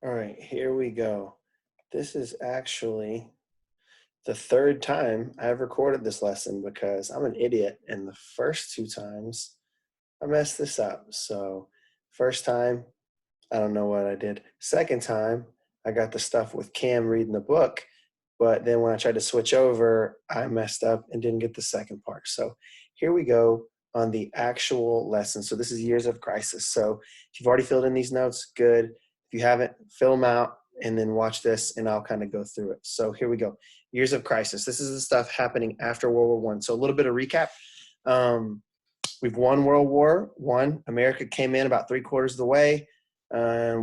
All right, here we go. This is actually the third time I've recorded this lesson because I'm an idiot. And the first two times I messed this up. So, first time, I don't know what I did. Second time, I got the stuff with Cam reading the book. But then when I tried to switch over, I messed up and didn't get the second part. So, here we go on the actual lesson. So, this is Years of Crisis. So, if you've already filled in these notes, good. If you haven't, fill them out and then watch this and I'll kind of go through it. So, here we go. Years of Crisis. This is the stuff happening after World War I. So, a little bit of recap. We've won World War I. America came in about 3/4 of the way.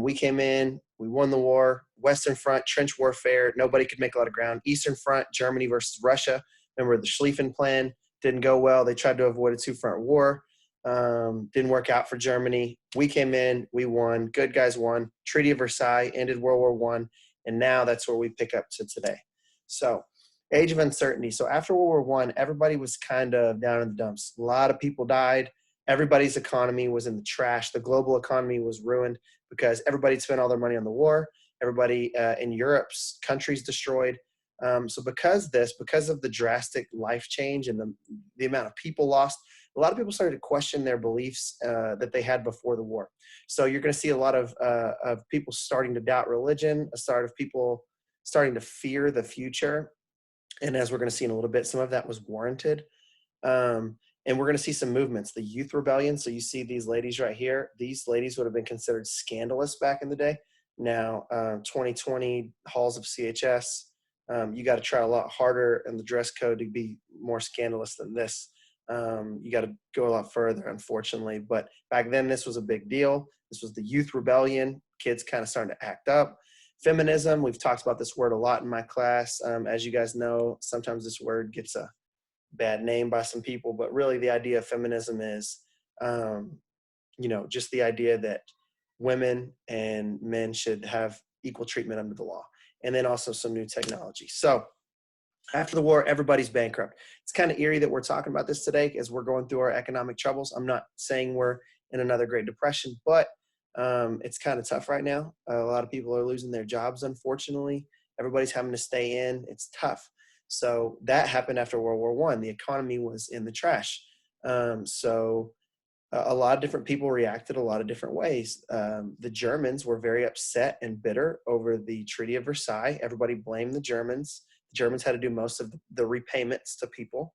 We came in, we won the war. Western Front, trench warfare. Nobody could make a lot of ground. Eastern Front, Germany versus Russia. Remember the Schlieffen Plan didn't go well. They tried to avoid a two-front war. Didn't work out for Germany. We came in, we won. Good guys won. Treaty of Versailles ended World War I. And now that's where we pick up to today. So, age of uncertainty. So after World War I, everybody was kind of down in the dumps. A lot of people died. Everybody's economy was in the trash. The global economy was ruined because everybody spent all their money on the war. Everybody in Europe's countries destroyed. So because of the drastic life change and the amount of people lost, a lot of people started to question their beliefs that they had before the war. So you're going to see a lot of people starting to doubt religion, a start of people starting to fear the future. And as we're going to see in a little bit, some of that was warranted. And we're going to see some movements. The youth rebellion. So you see these ladies right here. These ladies would have been considered scandalous back in the day. Now, 2020 halls of CHS, you got to try a lot harder in the dress code to be more scandalous than this. You got to go a lot further, unfortunately. But back then, this was a big deal. This was the youth rebellion. Kids kind of starting to act up. Feminism, we've talked about this word a lot in my class. As you guys know, sometimes this word gets a bad name by some people, but really the idea of feminism is, just the idea that women and men should have equal treatment under the law. And then also some new technology. So after the war, everybody's bankrupt. It's kind of eerie that we're talking about this today as we're going through our economic troubles. I'm not saying we're in another Great Depression, but it's kind of tough right now. A lot of people are losing their jobs, unfortunately. Everybody's having to stay in. It's tough. So that happened after World War I. The economy was in the trash. So a lot of different people reacted a lot of different ways. The Germans were very upset and bitter over the Treaty of Versailles. Everybody blamed the Germans. The Germans had to do most of the repayments to people.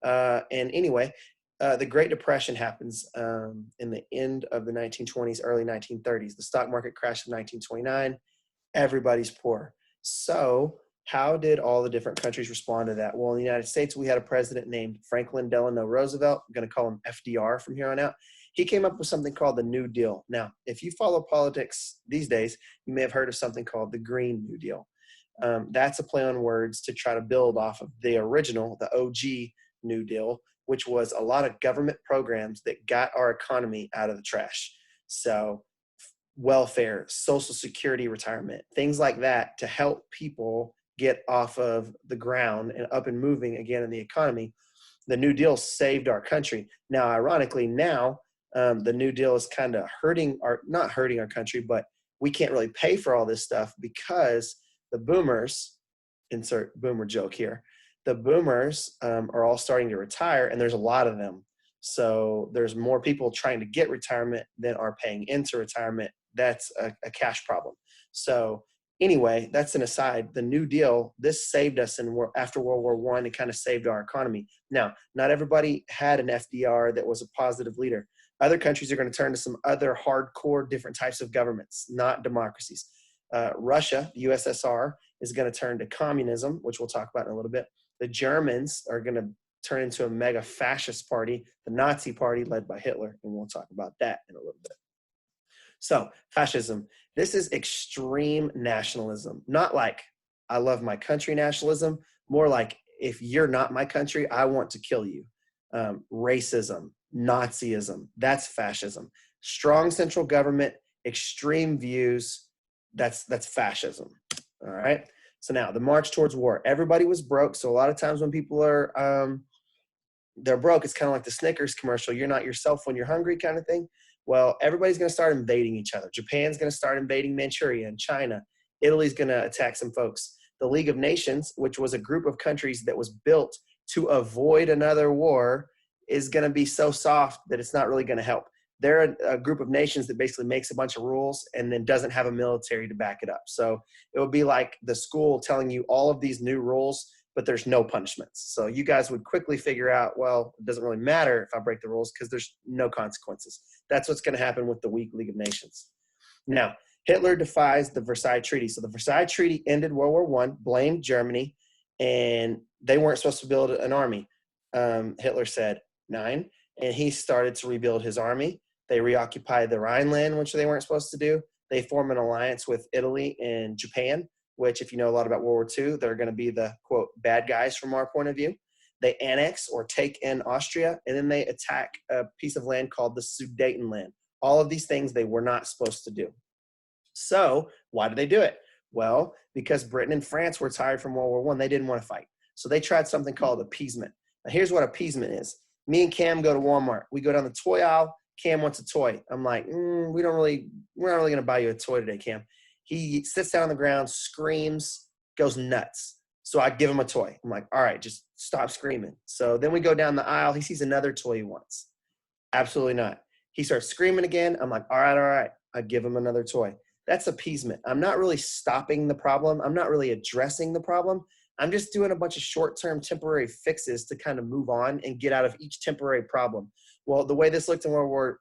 And anyway, the Great Depression happens in the end of the 1920s, early 1930s. The stock market crashed in 1929. Everybody's poor. So how did all the different countries respond to that? Well, in the United States, we had a president named Franklin Delano Roosevelt. I'm going to call him FDR from here on out. He came up with something called the New Deal. Now, if you follow politics these days, you may have heard of something called the Green New Deal. That's a play on words to try to build off of the original, the OG New Deal, which was a lot of government programs that got our economy out of the trash. So welfare, social security, retirement, things like that to help people get off of the ground and up and moving again in the economy. The New Deal saved our country. Now, ironically, the New Deal is kind of not hurting our country, but we can't really pay for all this stuff because the boomers, insert boomer joke here, the boomers are all starting to retire, and there's a lot of them. So there's more people trying to get retirement than are paying into retirement. That's a cash problem. So anyway, that's an aside. The New Deal, this saved us after World War I. It kind of saved our economy. Now, not everybody had an FDR that was a positive leader. Other countries are going to turn to some other hardcore different types of governments, not democracies. Russia, the USSR, is going to turn to communism, which we'll talk about in a little bit. The Germans are going to turn into a mega fascist party, the Nazi party led by Hitler, and we'll talk about that in a little bit. So, fascism. This is extreme nationalism. Not like I love my country nationalism, more like if you're not my country, I want to kill you. Racism, Nazism, that's fascism. Strong central government, extreme views, that's fascism. All right. So now the march towards war. Everybody was broke. So a lot of times when people are they're broke, it's kind of like the Snickers commercial. You're not yourself when you're hungry kind of thing. Well, everybody's going to start invading each other. Japan's going to start invading Manchuria and China. Italy's going to attack some folks. The League of Nations, which was a group of countries that was built to avoid another war, is going to be so soft that it's not really going to help. They're a group of nations that basically makes a bunch of rules and then doesn't have a military to back it up. So it would be like the school telling you all of these new rules, but there's no punishments. So you guys would quickly figure out, well, it doesn't really matter if I break the rules because there's no consequences. That's what's going to happen with the weak League of Nations. Now, Hitler defies the Versailles Treaty. So the Versailles Treaty ended World War I, blamed Germany, and they weren't supposed to build an army. Hitler said 9, and he started to rebuild his army. They reoccupied the Rhineland, which they weren't supposed to do. They formed an alliance with Italy and Japan, which, if you know a lot about World War II, they're going to be the, quote, bad guys from our point of view. They annex or take in Austria, and then they attack a piece of land called the Sudetenland. All of these things they were not supposed to do. So why did they do it? Well, because Britain and France were tired from World War I. They didn't want to fight. So they tried something called appeasement. Now, here's what appeasement is. Me and Cam go to Walmart. We go down the toy aisle. Cam wants a toy. I'm like, we're not really going to buy you a toy today, Cam. He sits down on the ground, screams, goes nuts. So I give him a toy. I'm like, all right, just stop screaming. So then we go down the aisle. He sees another toy he wants. Absolutely not. He starts screaming again. I'm like, all right. I give him another toy. That's appeasement. I'm not really stopping the problem. I'm not really addressing the problem. I'm just doing a bunch of short-term temporary fixes to kind of move on and get out of each temporary problem. Well, the way this looked in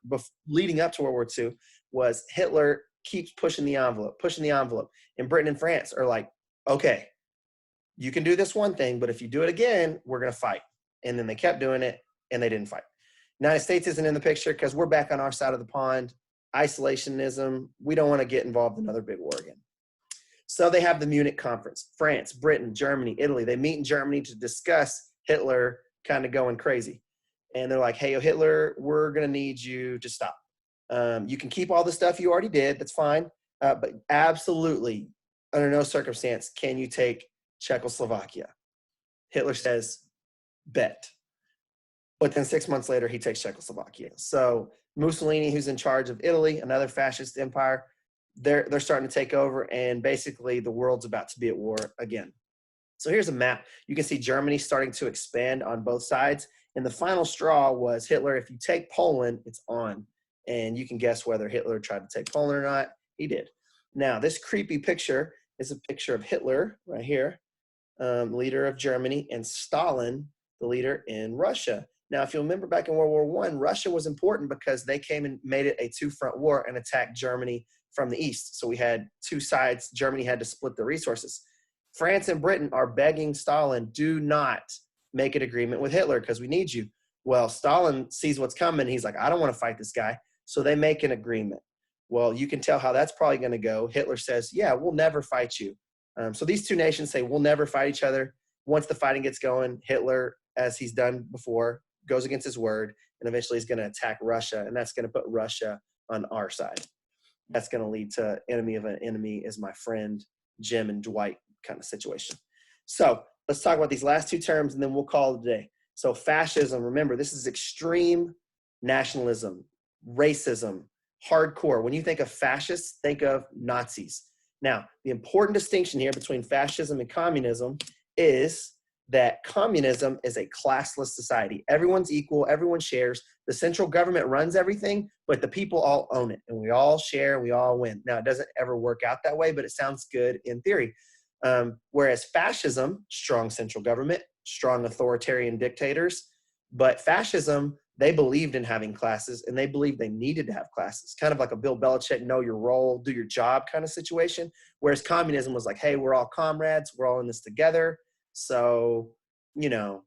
leading up to World War II was Hitler keeps pushing the envelope. And Britain and France are like, okay, you can do this one thing, but if you do it again, we're going to fight. And then they kept doing it, and they didn't fight. United States isn't in the picture because we're back on our side of the pond. Isolationism. We don't want to get involved in another big war again. So they have the Munich Conference. France, Britain, Germany, Italy. They meet in Germany to discuss Hitler kind of going crazy. And they're like, hey, Hitler, we're going to need you to stop. You can keep all the stuff you already did. That's fine. But absolutely, under no circumstance, can you take Czechoslovakia. Hitler says, bet. But then 6 months later, he takes Czechoslovakia. So Mussolini, who's in charge of Italy, another fascist empire, they're starting to take over, and basically the world's about to be at war again. So here's a map. You can see Germany starting to expand on both sides. And the final straw was Hitler, if you take Poland, it's on. And you can guess whether Hitler tried to take Poland or not. He did. Now, this creepy picture is a picture of Hitler right here, leader of Germany, and Stalin, the leader in Russia. Now, if you remember back in World War I, Russia was important because they came and made it a two-front war and attacked Germany from the east. So we had two sides. Germany had to split the resources. France and Britain are begging Stalin, do not make an agreement with Hitler because we need you. Well, Stalin sees what's coming. He's like, I don't want to fight this guy. So they make an agreement. Well, you can tell how that's probably going to go. Hitler says, yeah, we'll never fight you. So these two nations say, we'll never fight each other. Once the fighting gets going, Hitler, as he's done before, goes against his word, and eventually he's going to attack Russia, and that's going to put Russia on our side. That's going to lead to enemy of an enemy is my friend Jim and Dwight kind of situation. So let's talk about these last two terms, and then we'll call it a day. So fascism, remember, this is extreme nationalism, racism, hardcore. When you think of fascists, think of Nazis. Now, the important distinction here between fascism and communism is that communism is a classless society. Everyone's equal, everyone shares. The central government runs everything, but the people all own it, and we all share, we all win. Now, it doesn't ever work out that way, but it sounds good in theory. Whereas fascism, strong central government, strong authoritarian dictators, but fascism, they believed in having classes, and they believed they needed to have classes, kind of like a Bill Belichick, know your role, do your job kind of situation. Whereas communism was like, hey, we're all comrades, we're all in this together. So, you know,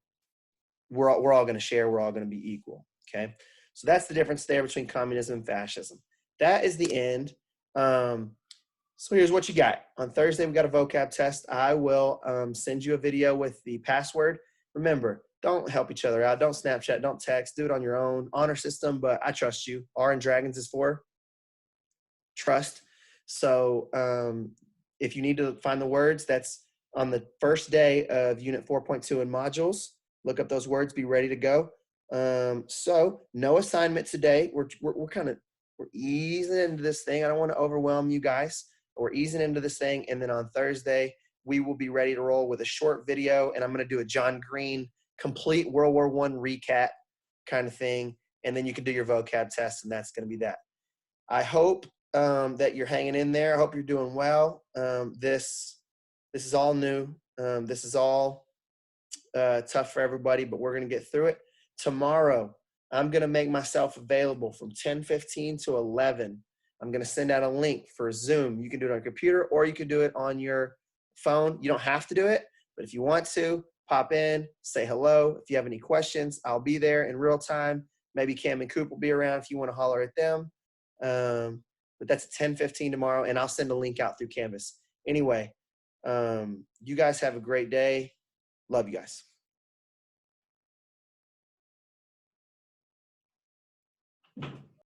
we're all going to share. We're all going to be equal. Okay. So that's the difference there between communism and fascism. That is the end. So here's what you got. On Thursday, we got a vocab test. I will send you a video with the password. Remember, don't help each other out. Don't Snapchat, don't text. Do it on your own. Honor system, but I trust you. R in Dragons is for trust. So if you need to find the words, that's on the first day of Unit 4.2 in modules. Look up those words, be ready to go. So no assignment today. We're kind of We're easing into this thing. I don't want to overwhelm you guys. We're easing into this thing. And then on Thursday, we will be ready to roll with a short video. And I'm going to do a John Green complete World War I recap kind of thing. And then you can do your vocab test, and that's going to be that. I hope that you're hanging in there. I hope you're doing well. This is all new. This is all tough for everybody, but we're going to get through it. Tomorrow, I'm going to make myself available from 10:15 to 11. I'm going to send out a link for Zoom. You can do it on a computer or you can do it on your phone. You don't have to do it, but if you want to, pop in, say hello. If you have any questions, I'll be there in real time. Maybe Cam and Coop will be around if you want to holler at them. But that's at 10:15 tomorrow, and I'll send a link out through Canvas. Anyway, you guys have a great day. Love you guys.